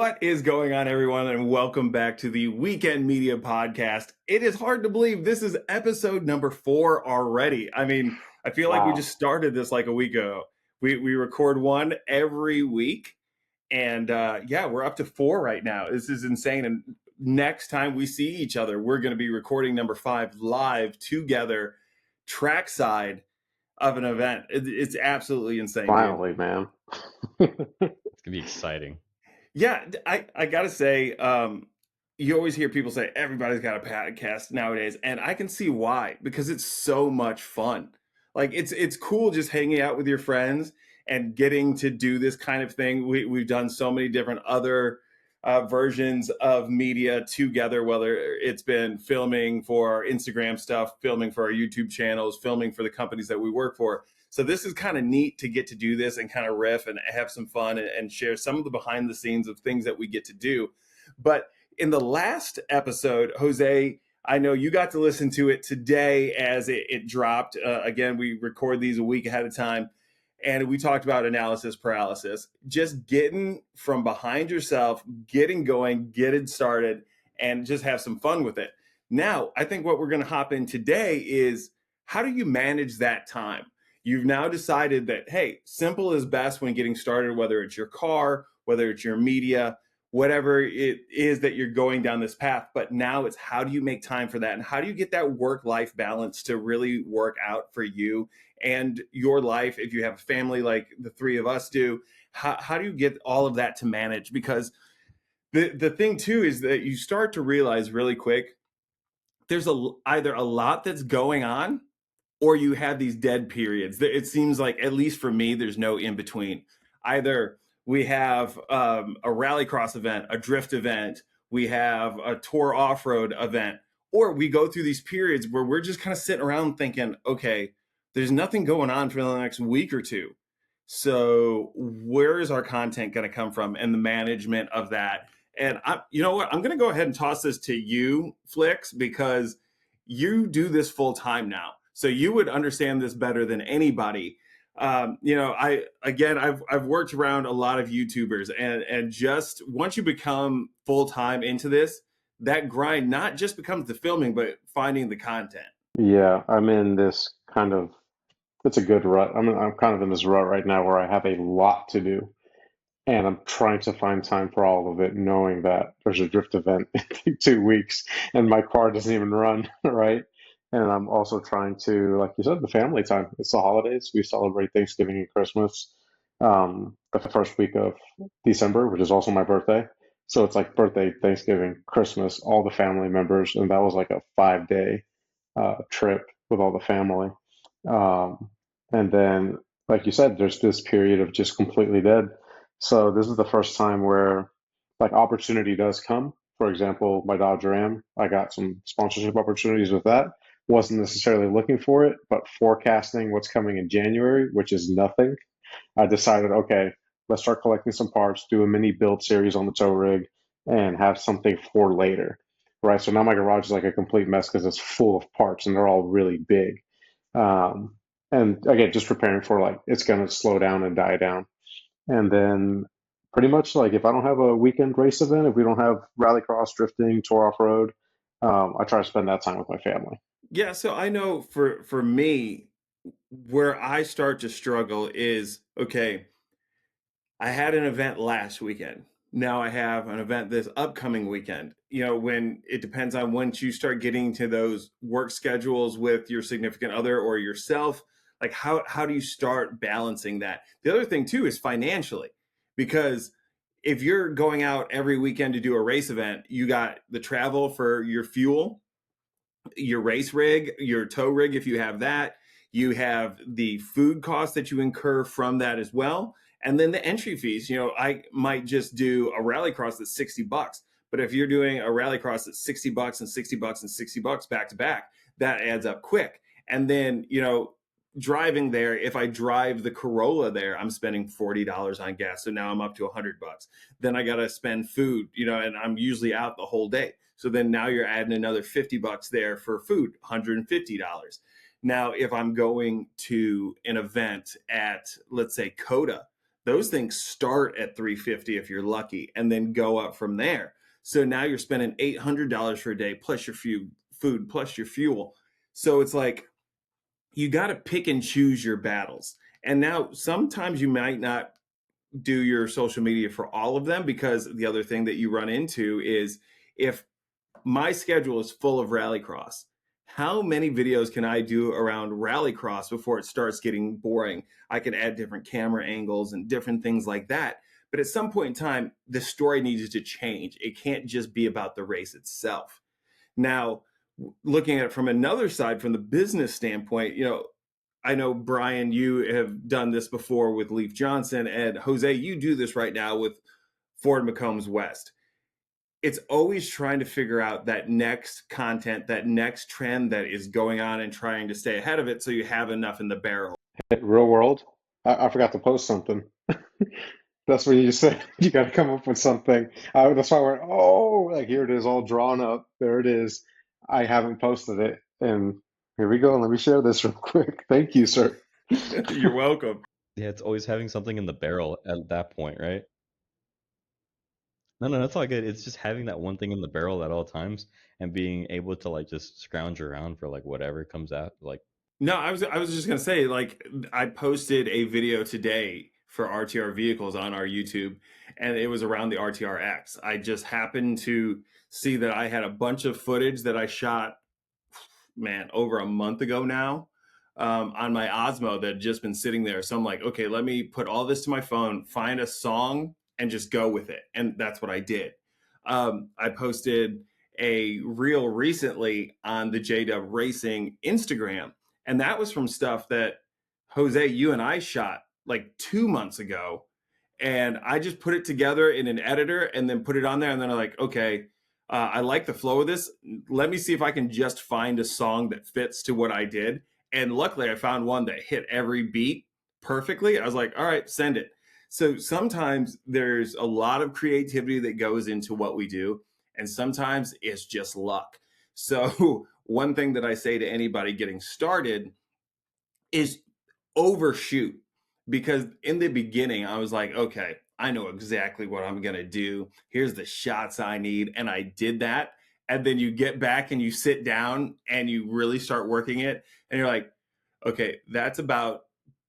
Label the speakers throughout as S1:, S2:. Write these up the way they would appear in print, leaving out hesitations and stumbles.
S1: What is going on, everyone, and welcome back to the Weekend Media Podcast. It is hard to believe this is episode number 4 already. I mean, I feel like we
S2: Wow.
S1: just started this like a week ago. We record one every week, and we're up to 4 right now. This is insane. And next time we see each other, we're going to be recording number 5 live together, trackside of an event. It's absolutely insane, dude.
S2: Finally, man.
S3: It's gonna be exciting.
S1: Yeah, I gotta say, you always hear people say everybody's got a podcast nowadays, and I can see why, because it's so much fun. Like it's cool just hanging out with your friends and getting to do this kind of thing. We've done so many different other versions of media together, whether it's been filming for our Instagram stuff, filming for our YouTube channels, filming for the companies that we work for. So this is kind of neat to get to do this and kind of riff and have some fun and share some of the behind the scenes of things that we get to do. But in the last episode, Jose, I know you got to listen to it today as it dropped. Again, we record these a week ahead of time. And we talked about analysis paralysis, just getting from behind yourself, getting going, getting started, and just have some fun with it. Now, I think what we're going to hop in today is how do you manage that time? You've now decided that, hey, simple is best when getting started, whether it's your car, whether it's your media, whatever it is that you're going down this path. But now it's how do you make time for that? And how do you get that work-life balance to really work out for you and your life? If you have a family like the three of us do, how do you get all of that to manage? Because the thing too is that you start to realize really quick, there's either a lot that's going on or you have these dead periods. It seems like, at least for me, there's no in between. Either we have a rallycross event, a drift event, we have a tour off-road event, or we go through these periods where we're just kind of sitting around thinking, okay, there's nothing going on for the next week or two. So where is our content going to come from and the management of that? And you know what? I'm going to go ahead and toss this to you, Flix, because you do this full time now. So you would understand this better than anybody. I've worked around a lot of YouTubers, and just once you become full time into this, that grind not just becomes the filming, but finding the content.
S2: Yeah, I'm in this kind of, it's a good rut. I'm kind of in this rut right now where I have a lot to do, and I'm trying to find time for all of it, knowing that there's a drift event in 2 weeks and my car doesn't even run, right? And I'm also trying to, like you said, the family time. It's the holidays. We celebrate Thanksgiving and Christmas, the first week of December, which is also my birthday. So it's like birthday, Thanksgiving, Christmas, all the family members, and that was like a 5 day trip with all the family. Um, and then, like you said, there's this period of just completely dead. So this is the first time where like opportunity does come. For example, my Dodge Ram, I got some sponsorship opportunities with that. Wasn't necessarily looking for it, but forecasting what's coming in January, which is nothing, I decided, okay, let's start collecting some parts, do a mini build series on the tow rig, and have something for later, right? So now my garage is like a complete mess because it's full of parts and they're all really big. Um, and again, just preparing for like it's going to slow down and die down. And then pretty much like if I don't have a weekend race event, if we don't have rallycross, drifting, tour off road, I try to spend that time with my family.
S1: Yeah, so I know for me, where I start to struggle is, okay, I had an event last weekend. Now I have an event this upcoming weekend. When it depends on once you start getting to those work schedules with your significant other or yourself, like how do you start balancing that? The other thing too is financially, because if you're going out every weekend to do a race event, you got the travel for your fuel, your race rig, your tow rig, if you have that, you have the food costs that you incur from that as well. And then the entry fees. I might just do a rallycross that's $60, but if you're doing a rallycross that's $60 and $60 and $60 back to back, that adds up quick. And then, driving there, if I drive the Corolla there, I'm spending $40 on gas. So now I'm up to $100. Then I got to spend food, and I'm usually out the whole day. So then now you're adding another $50 there for food, $150. Now, if I'm going to an event at, let's say, Coda, those things start at 350 if you're lucky, and then go up from there. So now you're spending $800 for a day, plus your food, plus your fuel. So it's like you got to pick and choose your battles. And now sometimes you might not do your social media for all of them, because the other thing that you run into is, if my schedule is full of rallycross, how many videos can I do around rallycross before it starts getting boring? I can add different camera angles and different things like that. But at some point in time, the story needs to change. It can't just be about the race itself. Now, looking at it from another side, from the business standpoint, I know, Brian, you have done this before with Leaf Johnson, and Jose, you do this right now with Ford McCombs West. It's always trying to figure out that next content, that next trend that is going on, and trying to stay ahead of it so you have enough in the barrel.
S2: Real world, I forgot to post something. That's what you said. You got to come up with something. That's why we're, oh, like here it is all drawn up. There it is. I haven't posted it. And here we go. Let me share this real quick. Thank you, sir.
S1: You're welcome.
S3: Yeah, it's always having something in the barrel at that point, right? No, that's all good. It's just having that one thing in the barrel at all times and being able to like just scrounge around for like whatever comes out. Like,
S1: No, I was just gonna say, like, I posted a video today for RTR vehicles on our YouTube, and it was around the RTR-X. I just happened to see that I had a bunch of footage that I shot, man, over a month ago now, on my Osmo that had just been sitting there. So I'm like, okay, let me put all this to my phone, find a song, and just go with it. And that's what I did. I posted a reel recently on the JW Racing Instagram, and that was from stuff that, Jose, you and I shot like 2 months ago. And I just put it together in an editor and then put it on there. And then I'm like, okay, I like the flow of this. Let me see if I can just find a song that fits to what I did. And luckily, I found one that hit every beat perfectly. I was like, all right, send it. So sometimes there's a lot of creativity that goes into what we do, and sometimes it's just luck. So one thing that I say to anybody getting started is overshoot, because in the beginning I was like, okay, I know exactly what I'm going to do. Here's the shots I need. And I did that. And then you get back and you sit down and you really start working it. And you're like, okay, that's about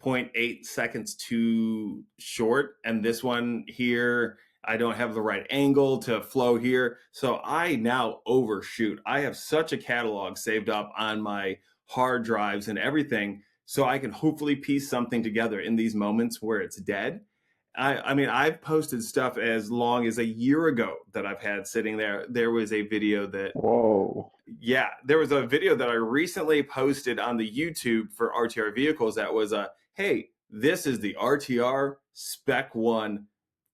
S1: zero 0.8 seconds too short. And this one here, I don't have the right angle to flow here. So I now overshoot. I have such a catalog saved up on my hard drives and everything, so I can hopefully piece something together in these moments where it's dead. I mean, I've posted stuff as long as a year ago that I've had sitting there. There was a video that,
S2: Whoa.
S1: yeah, there was a video that I recently posted on the YouTube for RTR vehicles that was hey, this is the RTR Spec 1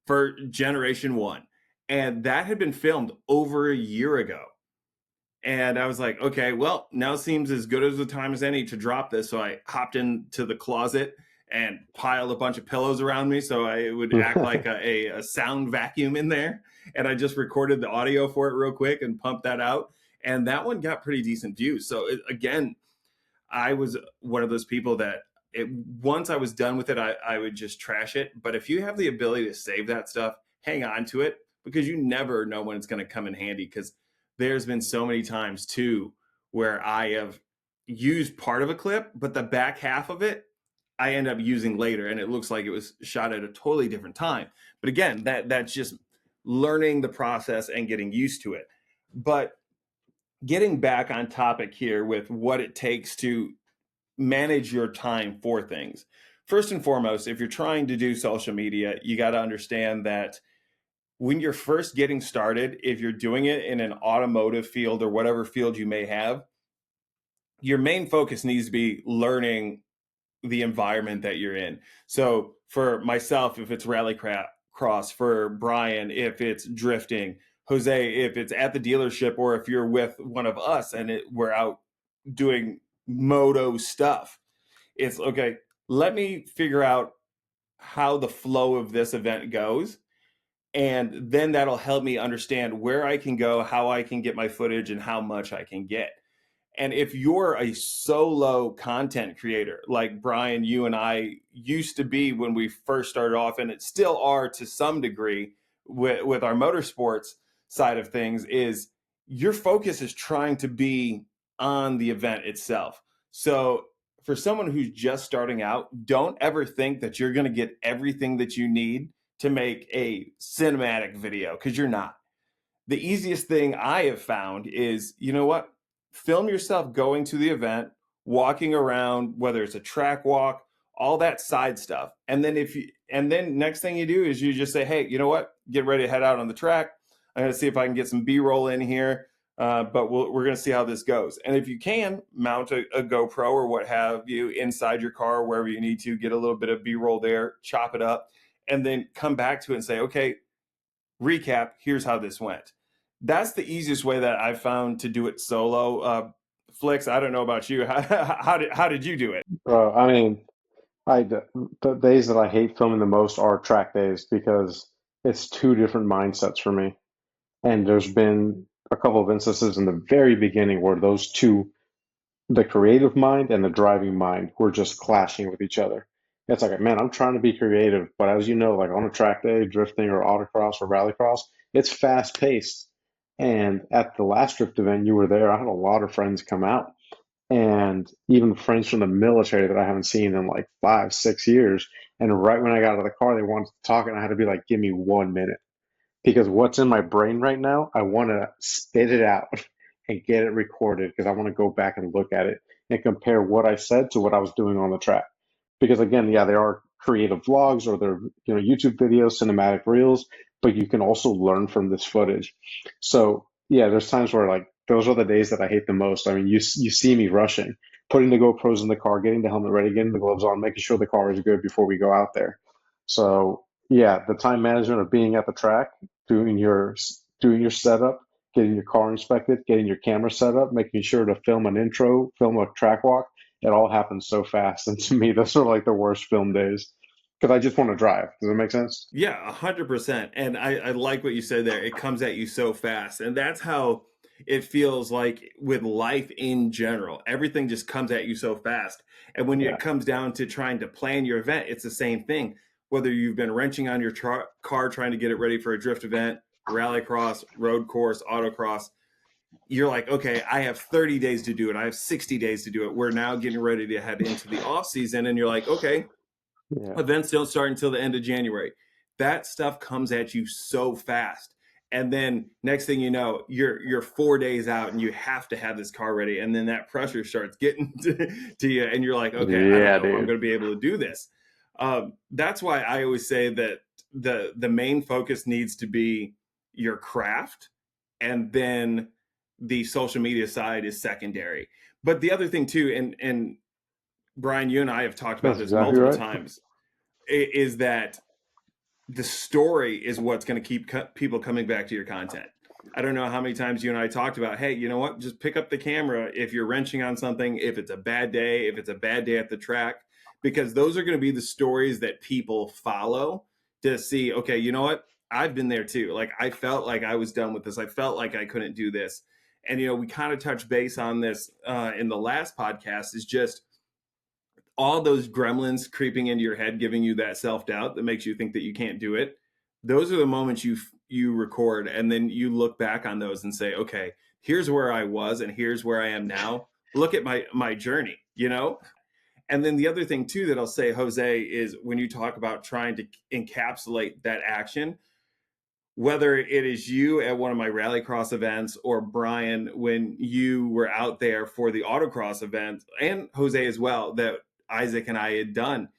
S1: for Generation 1. And that had been filmed over a year ago. And I was like, okay, well, now seems as good as the time as any to drop this. So I hopped into the closet and piled a bunch of pillows around me so I would act like a sound vacuum in there. And I just recorded the audio for it real quick and pumped that out. And that one got pretty decent views. So again, I was one of those people that once I was done with it, I would just trash it. But if you have the ability to save that stuff, hang on to it, because you never know when it's going to come in handy. Because there's been so many times too where I have used part of a clip, but the back half of it I end up using later, and it looks like it was shot at a totally different time. But again, that's just learning the process and getting used to it. But getting back on topic here with what it takes to manage your time for things. First and foremost, if you're trying to do social media, you got to understand that when you're first getting started, if you're doing it in an automotive field or whatever field you may have, your main focus needs to be learning the environment that you're in. So for myself, if it's cross, for Brian, if it's drifting, Jose, if it's at the dealership, or if you're with one of us and we're out doing moto stuff, it's okay, let me figure out how the flow of this event goes. And then that'll help me understand where I can go, how I can get my footage, and how much I can get. And if you're a solo content creator, like Brian, you and I used to be when we first started off, and it still are to some degree with our motorsports side of things, is your focus is trying to be on the event itself. So for someone who's just starting out, don't ever think that you're going to get everything that you need to make a cinematic video, because you're not. The easiest thing I have found is, you know what? Film yourself going to the event, walking around, whether it's a track walk, all that side stuff. And then next thing you do is you just say, hey, you know what? Get ready to head out on the track. I'm going to see if I can get some B-roll in here, but we're going to see how this goes. And if you can, mount a GoPro or what have you inside your car, wherever you need to, get a little bit of B-roll there, chop it up, and then come back to it and say, okay, recap, here's how this went. That's the easiest way that I've found to do it solo. Flix, I don't know about you. How did you do it?
S2: I mean, the days that I hate filming the most are track days because it's two different mindsets for me. And there's been a couple of instances in the very beginning where those two, the creative mind and the driving mind, were just clashing with each other. It's like, man, I'm trying to be creative, but as you know, like on a track day, drifting or autocross or rallycross, it's fast paced. And at the last drift event, you were there. I had a lot of friends come out, and even friends from the military that I haven't seen in like 5, 6 years. And right when I got out of the car, they wanted to talk, and I had to be like, give me 1 minute because what's in my brain right now, I want to spit it out and get it recorded because I want to go back and look at it and compare what I said to what I was doing on the track. Because again, yeah, there are creative vlogs or there, YouTube videos, cinematic reels, but you can also learn from this footage. So yeah, there's times where like those are the days that I hate the most. I mean, you see me rushing, putting the GoPros in the car, getting the helmet ready, getting the gloves on, making sure the car is good before we go out there. So yeah, the time management of being at the track, doing your setup, getting your car inspected, getting your camera set up, making sure to film an intro, film a track walk. It all happens so fast, and to me, those are like the worst film days because I just want to drive. Does that make sense?
S1: Yeah, 100%. And I like what you said there. It comes at you so fast. And that's how it feels like with life in general. Everything just comes at you so fast. And when
S2: Yeah.
S1: it comes down to trying to plan your event, it's the same thing. Whether you've been wrenching on your car trying to get it ready for a drift event, rallycross, road course, autocross, you're like, okay, I have 30 days to do it. I have 60 days to do it. We're now getting ready to head into the off season. And you're like, okay,
S2: Yeah.
S1: events don't start until the end of January. That stuff comes at you so fast. And then next thing you know, you're 4 days out and you have to have this car ready. And then that pressure starts getting to you. And you're like, okay, I don't
S2: Yeah,
S1: know if I'm
S2: dude.
S1: going to be able to do this. That's why I always say that the main focus needs to be your craft, and then the social media side is secondary. But the other thing too, and Brian, you and I have talked about
S2: That's
S1: this
S2: exactly
S1: multiple
S2: right.
S1: times, is that the story is what's going to keep people coming back to your content. I don't know how many times you and I talked about, hey, you know what? Just pick up the camera if you're wrenching on something, if it's a bad day, if it's a bad day at the track, because those are going to be the stories that people follow to see, okay, you know what? I've been there too. Like, I felt like I was done with this. I felt like I couldn't do this. And, we kind of touched base on this in the last podcast, is just all those gremlins creeping into your head, giving you that self-doubt that makes you think that you can't do it. Those are the moments you record, and then you look back on those and say, okay, here's where I was and here's where I am now. Look at my journey. And then the other thing too that I'll say, Jose, is when you talk about trying to encapsulate that action, whether it is you at one of my rallycross events or Brian when you were out there for the autocross event, and Jose as well, that Isaac and I had done,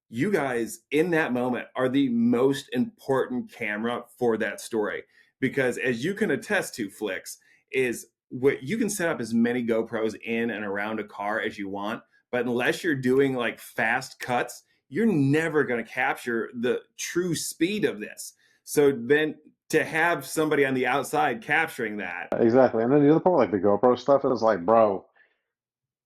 S1: you guys in that moment are the most important camera for that story. Because as you can attest to, Flix, is what you can set up as many GoPros in and around a car as you want, but unless you're doing like fast cuts, you're never going to capture the true speed of this. So then to have somebody on the outside capturing that.
S2: Exactly. And then the other part, like the GoPro stuff, is like, bro,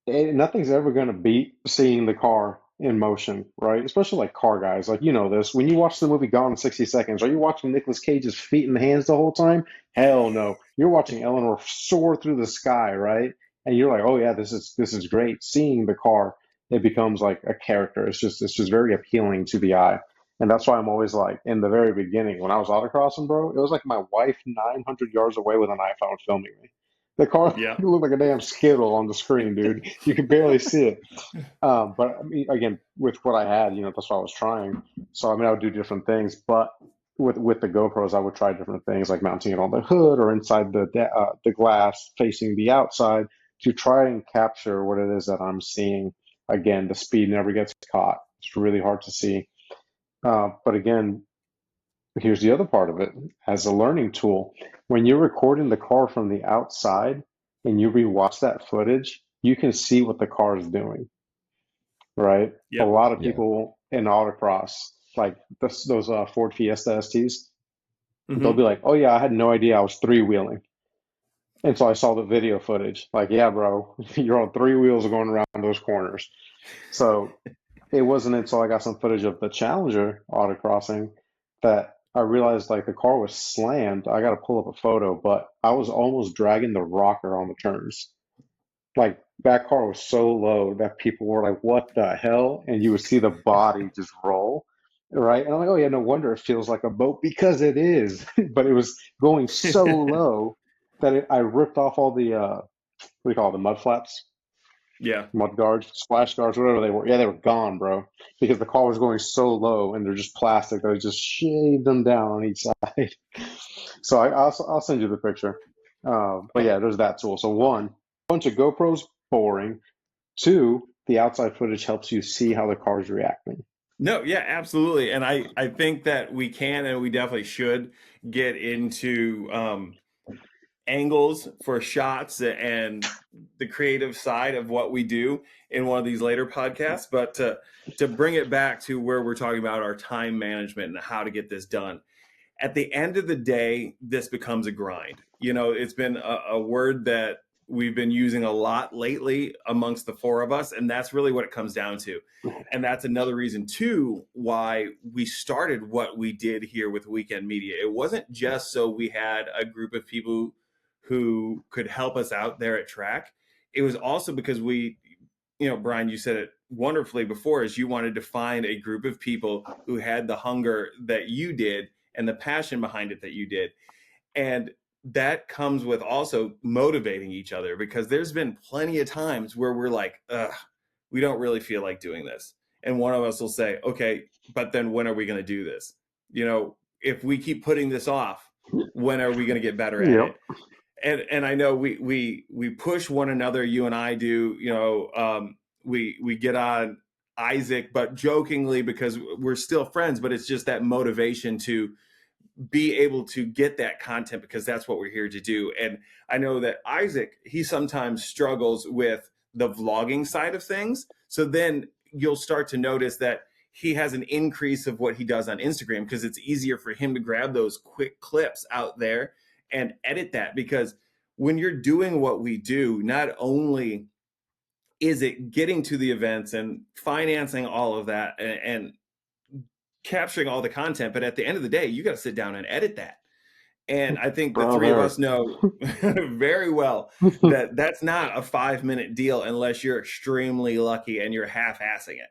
S2: nothing's ever going to beat seeing the car in motion, right? Especially like car guys. Like, you know this. When you watch the movie Gone in 60 Seconds, are you watching Nicolas Cage's feet and hands the whole time? Hell no. You're watching Eleanor soar through the sky, right? and you're like, oh yeah, this is great. Seeing the car, it becomes like a character. It's just very appealing to the eye. And that's why I'm always like, in the very beginning, when I was autocrossing, bro, it was like my wife 900 yards away with an iPhone filming me. The car
S1: Yeah.
S2: looked like a damn Skittle on the screen, dude. You could barely see it. But I mean, again, with what I had, that's what I was trying. So I mean, I would do different things, but with the GoPros, I would try different things like mounting it on the hood or inside the glass facing the outside to try and capture what it is that I'm seeing. Again, the speed never gets caught. It's really hard to see. But again, here's the other part of it as a learning tool. When you're recording the car from the outside and you rewatch that footage, you can see what the car is doing, right? A
S1: Yep.
S2: lot of
S3: Yeah.
S2: people in autocross, like those Ford Fiesta STs, they'll be
S1: Hmm.
S2: like, "Oh yeah, I had no idea I was three wheeling." And so I saw the video footage. Like, yeah, bro, you're on three wheels going around those corners. So it wasn't until I got some footage of the Challenger autocrossing that I realized like the car was slammed. I got to pull up a photo, but I was almost dragging the rocker on the turns. Like that car was so low that people were like, "What the hell?" And you would see the body just roll, right? And I'm like, "Oh yeah, no wonder it feels like a boat because it is." But it was going so low that I ripped off all the what do you call it, the mud flaps,
S1: Yeah.
S2: mud guards, splash guards, whatever they were. Yeah, they were gone, bro, because the car was going so low and they're just plastic that I just shaved them down on each side. So I'll send you the picture. But
S1: Oh,
S2: yeah, there's that tool. So one, bunch of GoPros, boring. Two, the outside footage helps you see how the car is reacting.
S1: no, yeah, absolutely. And I think that we can and we definitely should get into angles for shots and the creative side of what we do in one of these later podcasts. But to bring it back to where we're talking about our time management and how to get this done, at the end of the day, this becomes a grind. It's been a word that we've been using a lot lately amongst the four of us, and that's really what it comes down to. And that's another reason, too, why we started what we did here with Weekend Media. It wasn't just so we had a group of people who could help us out there at track. It was also because Brian, you said it wonderfully before, is you wanted to find a group of people who had the hunger that you did and the passion behind it that you did. And that comes with also motivating each other, because there's been plenty of times where we're like, ugh, we don't really feel like doing this. And one of us will say, okay, but then when are we going to do this? If we keep putting this off, when are we going to get better at
S2: Yep.
S1: it? And I know we push one another. You and I do. We get on Isaac, but jokingly, because we're still friends. But it's just that motivation to be able to get that content, because that's what we're here to do. And I know that Isaac, he sometimes struggles with the vlogging side of things. So then you'll start to notice that he has an increase of what he does on Instagram, because it's easier for him to grab those quick clips out there and edit that. Because when you're doing what we do, not only is it getting to the events and financing all of that and capturing all the content, but at the end of the day, you got to sit down and edit that. And I think the three of us
S2: Brother.
S1: know very well that that's not a 5-minute deal unless you're extremely lucky and you're half-assing it.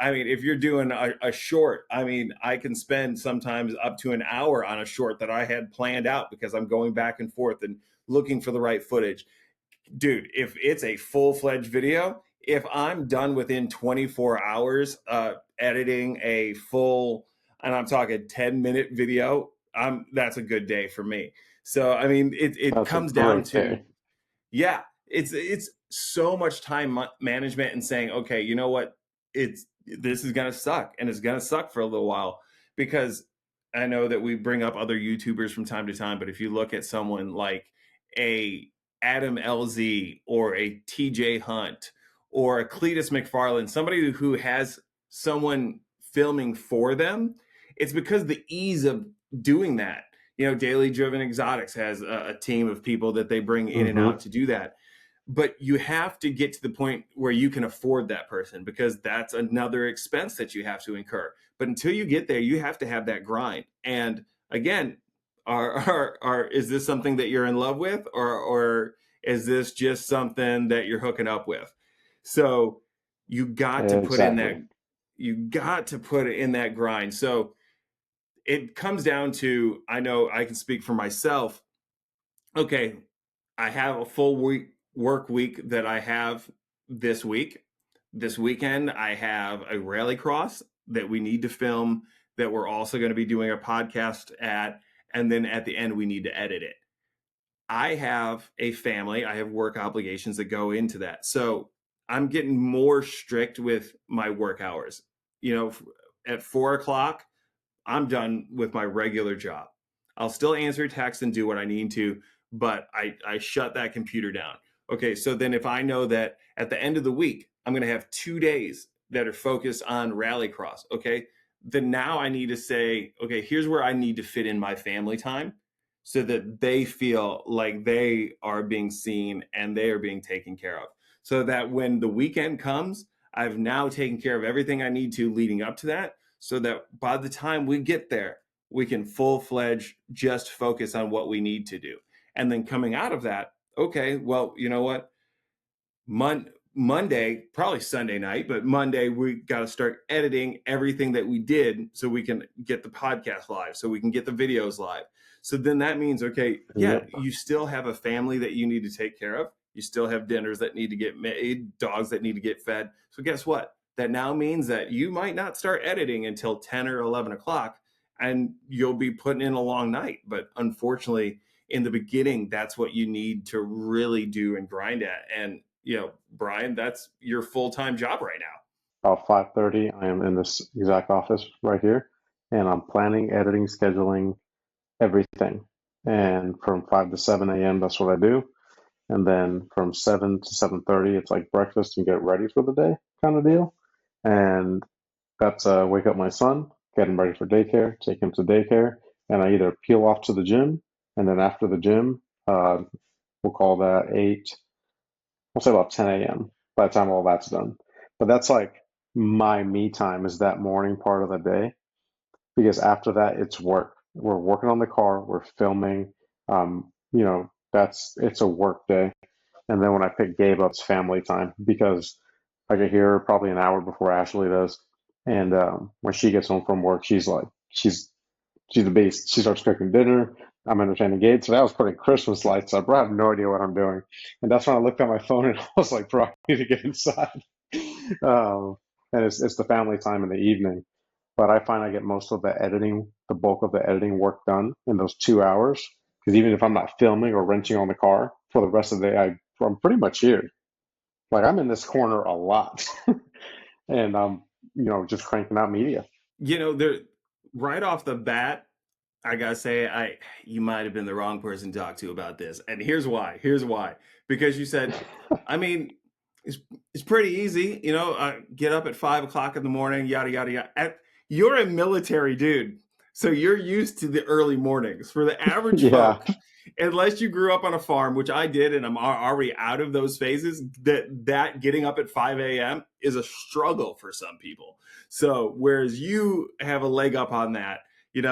S1: I mean, if you're doing a short, I mean, I can spend sometimes up to an hour on a short that I had planned out, because I'm going back and forth and looking for the right footage. Dude, if it's a full-fledged video, if I'm done within 24 hours editing a full, and I'm talking 10-minute video, that's a good day for me. So I mean, it
S2: That's a
S1: comes down
S2: great
S1: to,
S2: day.
S1: yeah, it's so much time management and saying, okay, you know what, this is gonna suck, and it's gonna suck for a little while. Because I know that we bring up other YouTubers from time to time, but if you look at someone like a Adam LZ or a TJ Hunt or a Cletus McFarland, somebody who has someone filming for them, it's because the ease of doing that. Daily Driven Exotics has a team of people that they bring in and out
S2: Hmm.
S1: to do that. But you have to get to the point where you can afford that person, because that's another expense that you have to incur. But until you get there, you have to have that grind. And again, is this something that you're in love with, or Is this just something that you're hooking up with? So you got to put in
S2: Exactly.
S1: that, you got to put it in that grind. So it comes down to, I know I can speak for myself. Okay, I have a full work week that I have this week. This weekend, I have a rallycross that we need to film, that we're also going to be doing a podcast at. And then at the end, we need to edit it. I have a family, I have work obligations that go into that. So I'm getting more strict with my work hours. You know, at 4 o'clock, I'm done with my regular job. I'll still answer text and do what I need to, but I shut that computer down. Okay, so then if I know that at the end of the week, I'm going to have 2 days that are focused on rallycross, okay, then now I need to say, okay, here's where I need to fit in my family time so that they feel like they are being seen and they are being taken care of. So that when the weekend comes, I've now taken care of everything I need to leading up to that, so that by the time we get there, we can full-fledged just focus on what we need to do. And then coming out of that, okay, well, you know what? Monday, probably Sunday night, but Monday we got to start editing everything that we did so we can get the podcast live, so we can get the videos live. So then that means, okay, yeah,
S2: Yep.
S1: you still have a family that you need to take care of. You still have dinners that need to get made, dogs that need to get fed. So guess what? That now means that you might not start editing until 10 or 11 o'clock, and you'll be putting in a long night. But unfortunately, in the beginning, that's what you need to really do and grind at. And Brian, that's your full-time job right now.
S2: About 5:30, I am in this exact office right here, and I'm planning, editing, scheduling everything. And from 5 to 7 a.m., that's what I do. And then from 7 to 7:30, it's like breakfast and get ready for the day kind of deal. And that's wake up my son, get him ready for daycare, take him to daycare, and I either peel off to the gym, and then after the gym, we'll call that 8, we'll say about 10 a.m. by the time all that's done. But that's like my me time is that morning part of the day, because after that it's work. We're working on the car, we're filming, it's a work day. And then when I pick Gabe up, it's family time because I get here probably an hour before Ashley does. And when she gets home from work, she's the beast. She starts cooking dinner. I'm entertaining Gabe. So I was putting Christmas lights up. Bro, I have no idea what I'm doing. And that's when I looked at my phone and I was like, bro, I need to get inside. Um, and it's the family time in the evening. But I find I get most of the bulk of the editing work done in those 2 hours. Because even if I'm not filming or wrenching on the car for the rest of the day, I'm pretty much here. Like I'm in this corner a lot, and I'm just cranking out media.
S1: There, right off the bat, I gotta say, you might have been the wrong person to talk to about this, and here's why. Here's why. Because you said, I mean, it's it's pretty easy. Get up at 5 o'clock in the morning, yada yada yada. You're a military dude, so you're used to the early mornings. For the average
S2: Yeah,
S1: folk, unless you grew up on a farm, which I did, and I'm already out of those phases, that getting up at 5 a.m. is a struggle for some people. So whereas you have a leg up on that, you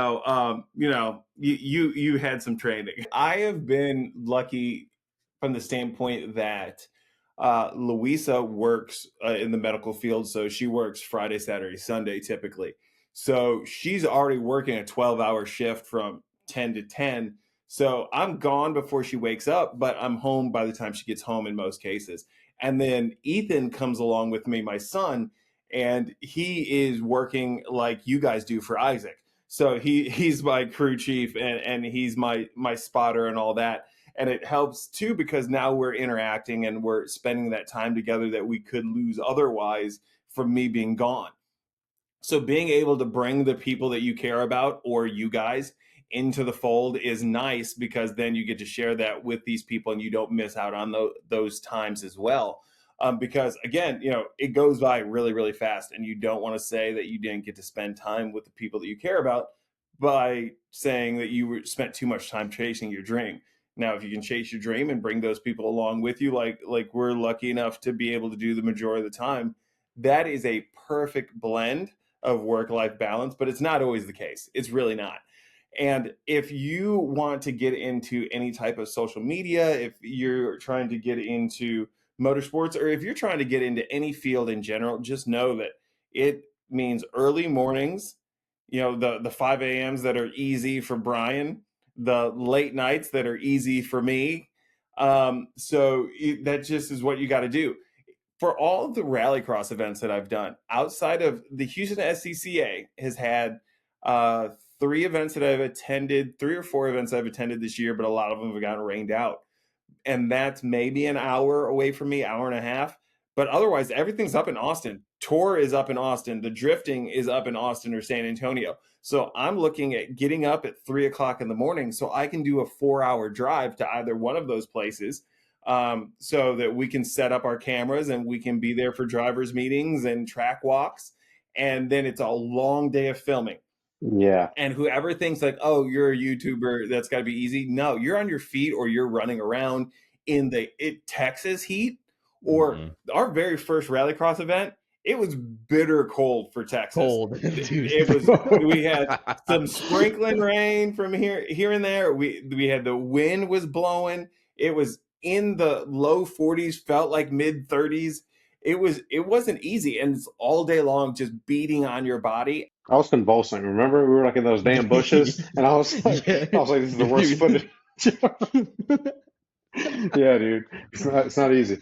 S1: had some training. I have been lucky from the standpoint that Louisa works in the medical field, so she works Friday, Saturday, Sunday typically. So she's already working a 12-hour shift from 10 to 10. So I'm gone before she wakes up, but I'm home by the time she gets home in most cases. And then Ethan comes along with me, my son, and he is working like you guys do for Isaac. So he's my crew chief, and he's my spotter and all that. And it helps too because now we're interacting and we're spending that time together that we could lose otherwise from me being gone. So being able to bring the people that you care about or you guys into the fold is nice because then you get to share that with these people and you don't miss out on those times as well. Because again, it goes by really, really fast, and you don't want to say that you didn't get to spend time with the people that you care about by saying that you spent too much time chasing your dream. Now, if you can chase your dream and bring those people along with you, like we're lucky enough to be able to do the majority of the time, that is a perfect blend of work-life balance, but it's not always the case. It's really not. And if you want to get into any type of social media, if you're trying to get into motorsports, or if you're trying to get into any field in general, just know that it means early mornings, the 5 a.m.s that are easy for Brian, the late nights that are easy for me. That just is what you got to do. For all of the rallycross events that I've done, outside of the Houston SCCA has had uh, three or four events I've attended this year, but a lot of them have gotten rained out, and that's maybe an hour away from me, hour and a half. But otherwise, everything's up in Austin. Tour is up in Austin. The drifting is up in Austin or San Antonio. So I'm looking at getting up at 3 o'clock in the morning so I can do a 4 hour drive to either one of those places, so that we can set up our cameras and we can be there for drivers' meetings and track walks. And then it's a long day of filming.
S2: Yeah.
S1: And whoever thinks like, oh, you're a YouTuber, that's got to be easy. No, you're on your feet or you're running around in the Texas heat. Or
S3: Mm-hmm.
S1: our very first rallycross event, it was bitter cold for Texas.
S3: Cold, dude.
S1: We had some sprinkling rain from here and there. We had the wind was blowing. It was in the low 40s, felt like mid 30s. It wasn't easy, and it's all day long just beating on your body.
S2: I was convulsing. Remember, we were like in those damn bushes, and
S3: Yeah.
S2: I was like, this is the worst footage. Yeah, dude, it's not easy.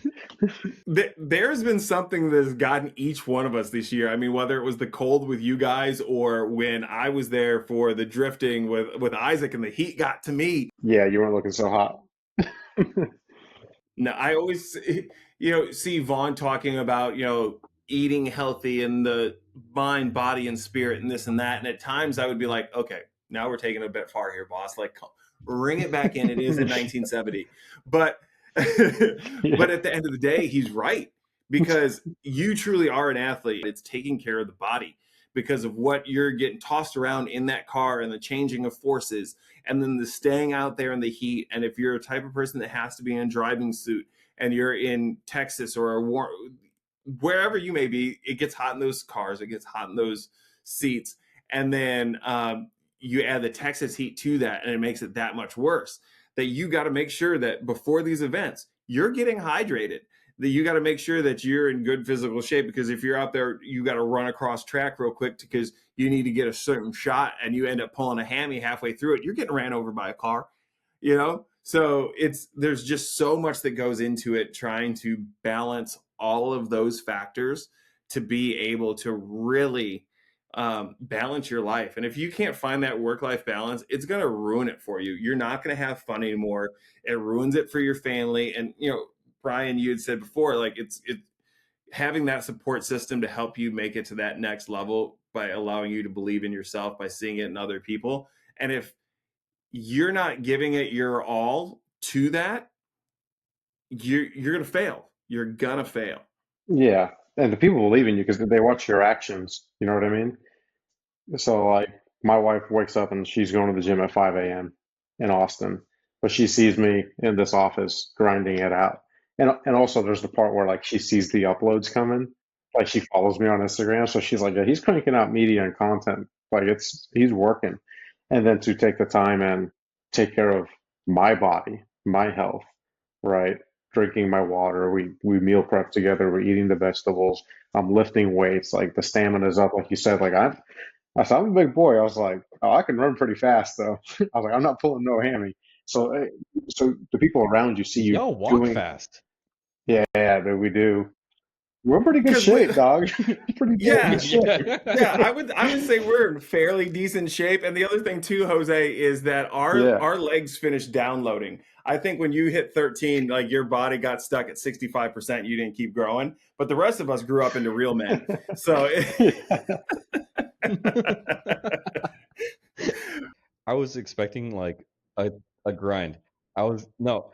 S1: There's been something that has gotten each one of us this year. I mean, whether it was the cold with you guys or when I was there for the drifting with Isaac and the heat got to me.
S2: Yeah, you weren't looking so hot.
S1: No, I always, see Vaughn talking about, eating healthy and the mind, body, and spirit and this and that. And at times I would be like, okay, now we're taking it a bit far here, boss. Like, ring it back in. It is in 1970. But,
S2: Yeah.
S1: but at the end of the day, he's right, because you truly are an athlete. It's taking care of the body because of what you're getting tossed around in that car and the changing of forces, and then the staying out there in the heat. And if you're a type of person that has to be in a driving suit and you're in Texas or wherever you may be, it gets hot in those cars, it gets hot in those seats. And then you add the Texas heat to that, and it makes it that much worse. That you got to make sure that before these events, you're getting hydrated, that you got to make sure that you're in good physical shape, because if you're out there, you got to run across track real quick because you need to get a certain shot and you end up pulling a hammy halfway through it, you're getting ran over by a car, So there's just so much that goes into it, trying to balance all of those factors to be able to really balance your life. And if you can't find that work-life balance, it's going to ruin it for you. You're not going to have fun anymore. It ruins it for your family. And, Brian, you had said before, like it's having that support system to help you make it to that next level by allowing you to believe in yourself, by seeing it in other people. And if you're not giving it your all to that, you're going to fail. You're going to fail.
S2: Yeah, and the people believe in you because they watch your actions. You know what I mean? So like my wife wakes up and she's going to the gym at 5 a.m. in Austin, but she sees me in this office grinding it out. And also there's the part where like she sees the uploads coming, like she follows me on Instagram, so she's like, yeah, he's cranking out media and content. Like he's working. And then to take the time and take care of my body, my health, right? Drinking my water, we meal prep together, we're eating the vegetables, I'm lifting weights, like the stamina's up, like you said, like I'm a big boy. I was like, oh, I can run pretty fast though. I was like, I'm not pulling no hammy. So, so the people around you see you
S3: Y'all walk
S2: doing,
S3: fast.
S2: yeah, that we do. We're in pretty good
S1: Because
S2: shape, dog. Pretty damn
S1: yeah,
S2: good shape.
S1: yeah, I would say we're in fairly decent shape. And the other thing too, Jose, is that our
S2: Yeah.
S1: our legs finished downloading. I think when you hit 13, like your body got stuck at 65%, you didn't keep growing. But the rest of us grew up into real men. So
S2: Yeah.
S3: I was expecting like a grind. I was no,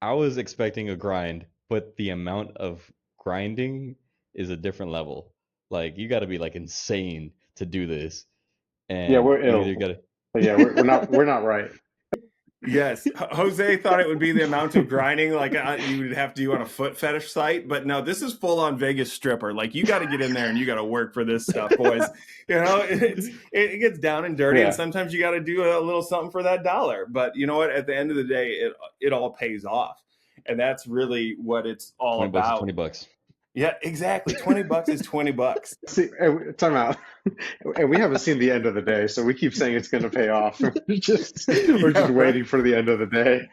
S3: I was expecting a grind, but the amount of grinding is a different level. Like you got to be like insane to do this,
S2: Yeah,
S3: and
S2: we're
S3: you either
S2: ill.
S3: got
S2: But yeah, we're not right.
S1: Yes, Jose thought it would be the amount of grinding like you would have to do on a foot fetish site, but no, this is full on Vegas stripper. Like you got to get in there and you got to work for this stuff, boys. You know, it gets down and dirty, and
S2: Yeah.
S1: sometimes you got to do a little something for that dollar. But you know what? At the end of the day, it all pays off, and that's really what it's all
S3: 20 bucks is
S1: about.
S3: 20 bucks.
S1: Yeah, exactly. $20 is $20.
S2: See, time out. And we haven't seen the end of the day, so we keep saying it's going to pay off. We're just
S1: Yeah,
S2: waiting for the end of the day.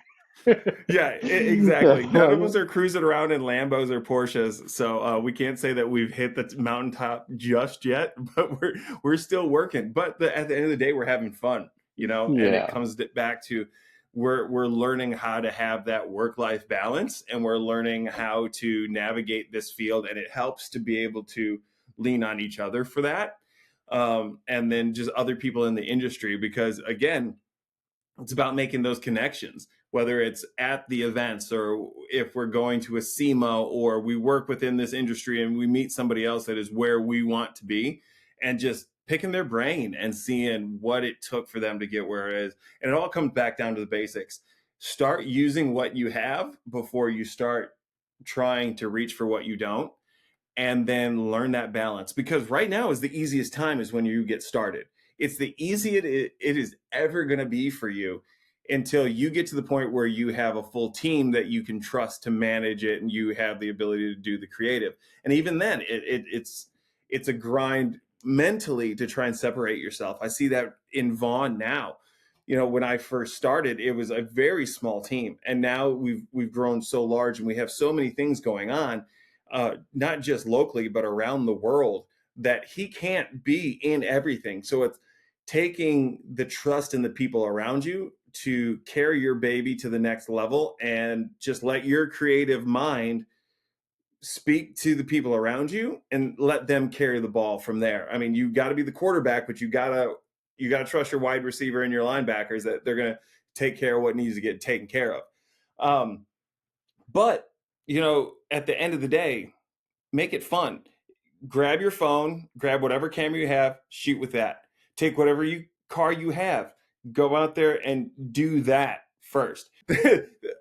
S1: yeah, exactly. None of us
S2: Yeah,
S1: are cruising around in Lambos or Porsches, so we can't say that we've hit the mountaintop just yet. But we're still working. But at the end of the day, we're having fun, you know. And it
S2: yeah,
S1: comes back to we're learning how to have that work-life balance, and we're learning how to navigate this field, and it helps to be able to lean on each other for that, and then just other people in the industry, because again, it's about making those connections, whether it's at the events or if we're going to a SEMA or we work within this industry and we meet somebody else that is where we want to be, and just picking their brain and seeing what it took for them to get where it is. And it all comes back down to the basics. Start using what you have before you start trying to reach for what you don't, and then learn that balance, because right now is the easiest time is when you get started. It's the easiest it is ever going to be for you until you get to the point where you have a full team that you can trust to manage it, and you have the ability to do the creative. And even then it's a grind mentally to try and separate yourself. I see that in Vaughn now. You know, when I first started, it was a very small team, and now we've grown so large and we have so many things going on, not just locally, but around the world, that he can't be in everything. So it's taking the trust in the people around you to carry your baby to the next level, and just let your creative mind speak to the people around you and let them carry the ball from there. I mean, you got to be the quarterback, but you got to trust your wide receiver and your linebackers that they're going to take care of what needs to get taken care of. But you know, at the end of the day, make it fun. Grab your phone, grab whatever camera you have, shoot with that. Take whatever car you have, go out there and do that first.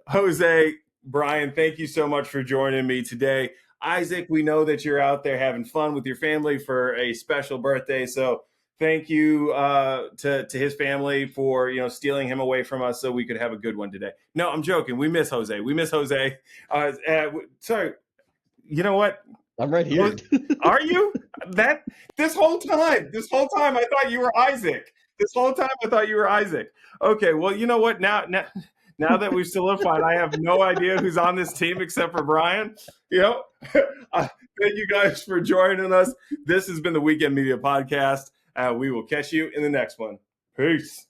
S1: Jose, Brian, thank you so much for joining me today. Isaac, we know that you're out there having fun with your family for a special birthday, so thank you to his family for stealing him away from us so we could have a good one today. No, I'm joking. We miss Jose. We miss Jose. Sorry. You know what?
S3: I'm right here.
S1: Are you? This whole time I thought you were Isaac. This whole time I thought you were Isaac. Okay, well, you know what? Now that we've solidified, I have no idea who's on this team except for Brian. You know, thank you guys for joining us. This has been the Weekend Media Podcast. We will catch you in the next one. Peace.